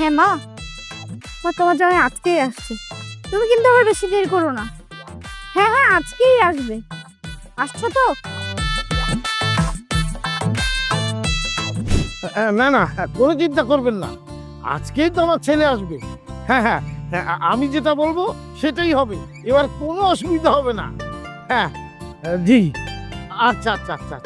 হ্যাঁ মা, তোমার জামাই আজকেই আসছে। তুমি কিন্তু আবার বেশি দেরি করো না। হ্যাঁ হ্যাঁ, আজকেই আসবে। আসছো তো? না না, কোনো চিন্তা করবেন না, আজকেই তো আমার ছেলে আসবে। হ্যাঁ হ্যাঁ, আমি যেটা বলবো সেটাই হবে, এবার কোনো অসুবিধা হবে না। হ্যাঁ জি, আচ্ছা আচ্ছা আচ্ছা।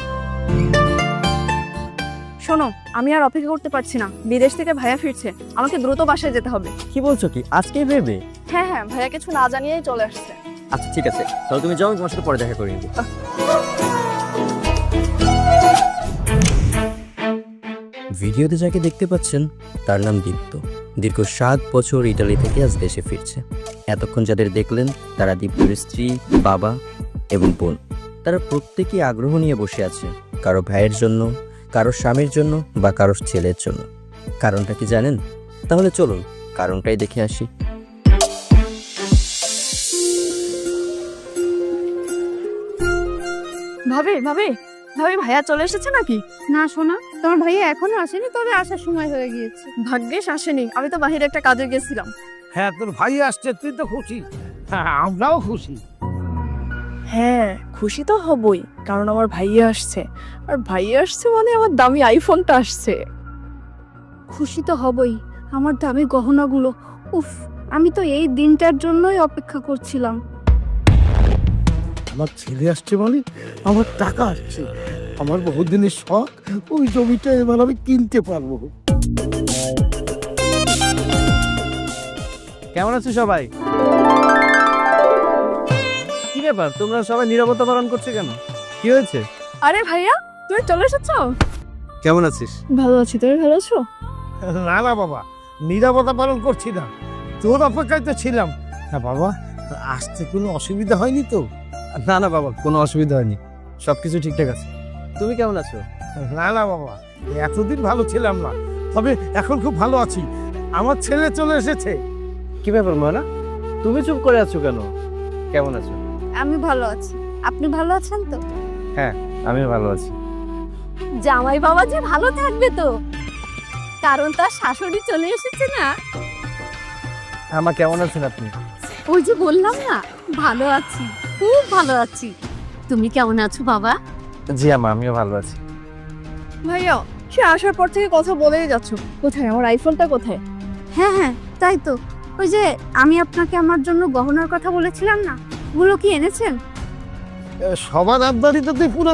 শোনো, আমি আর অপেক্ষা করতে পারছি না। বিদেশ থেকে ভাইয়া ফিরছে, আমাকে দ্রুত বাসায় যেতে হবে। কি বলছো, কি আজকেই বেরবে? হ্যাঁ হ্যাঁ, ভাইয়া কিছু না জানিয়েই চলে আসছে। আচ্ছা ঠিক আছে, তাহলে তুমি যাও, আমি তোমার সাথে পরে দেখা করে নিবো। ভিডিওতে যাকে দেখতে পাচ্ছেন তার নাম দীপ্ত। দীর্ঘ 7 বছর ইটালি থেকে আজ দেশে ফিরছে। এতক্ষণ যাদের দেখলেন তারা দীপ্তর স্ত্রী, বাবা এবং বোন। তারা প্রত্যেকেই আগ্রহ নিয়ে বসে আছে, কারো ভাইয়ের জন্য, কারো স্বামীর জন্য বা কারো ছেলের জন্য। কারণটা কি জানেন? তাহলে চলুন কারণটাই দেখে আসি। ভাবি ভাবি ভাবি, ভাইয়া চলে এসেছে নাকি? না সোনা, তোমার ভাইয়া এখনো আসেনি, তবে আসার সময় হয়ে গিয়েছে। ভাগ্যিস আসেনি, আমি তো বাহিরে একটা কাজে গেছিলাম। হ্যাঁ, তোর ভাই আসছে, তুই তো খুশি। হ্যাঁ, আমরাও খুশি। হ্যাঁ, খুশি তো হবই, কারণ আমার ভাইয়া আসছে। আর ভাইয়া আসছে মানে আমার দামি আইফোনটা আসছে। খুশি তো হবই, আমার দামি গহনাগুলো। উফ, আমি তো এই দিনটার জন্যই অপেক্ষা করছিলাম। আমার ছেলে আসছে মানে আমার টাকা আসছে, আমার বহুদিনের শখ, ওই জমিটা এবার আমি কিনতে পারবো। কেমন আছো সবাই? কি ব্যাপার, তোমরা সবাই নীরবতা পালন করছো কেন? কি হয়েছে? আরে ভাইয়া, তুমি চলে এসেছো? কেমন আছিস? ভালো আছি, তুমি ভালো আছো? না না বাবা, নিরাপত্তা পালন করছি না, তোর অপেক্ষায় তো ছিলাম। হ্যাঁ বাবা, আসতে কোনো অসুবিধা হয়নি তো? না না বাবা, কোনো অসুবিধা হয়নি, সবকিছু ঠিকঠাক আছে। তুমি কেমন আছো? না না বাবা, এতদিন ভালো ছিলাম না, তবে এখন খুব ভালো আছি। আমার ছেলে চলে এসেছে। কি ব্যাপার ময়না, তুমি চুপ করে আছো কেন? কেমন আছো? আমি ভালো আছি, আপনি ভালো আছেন তো? আমি ভালো আছি। জামাই বাবা যে ভালো থাকবে তো, কারণ তার শাশুড়ি চলে এসেছে না। আমার কেমন আছেন আপনি? ওই যে বললাম না, ভালো আছি, খুব ভালো আছি। তুমি কেমন আছো বাবা? জি আমা, আমিও ভালো আছি। ভাইয়া, সে আসার পর থেকে কথা বলেই যাচ্ছ। কোথায় আমার আইফোনটা, কোথায়? হ্যাঁ হ্যাঁ, তাই তো। ওই যে আমি আপনাকে আমার জন্য গহনার কথা বলেছিলাম না, ওগুলো কি এনেছেন? সবার আবদারি তো তুই পুরো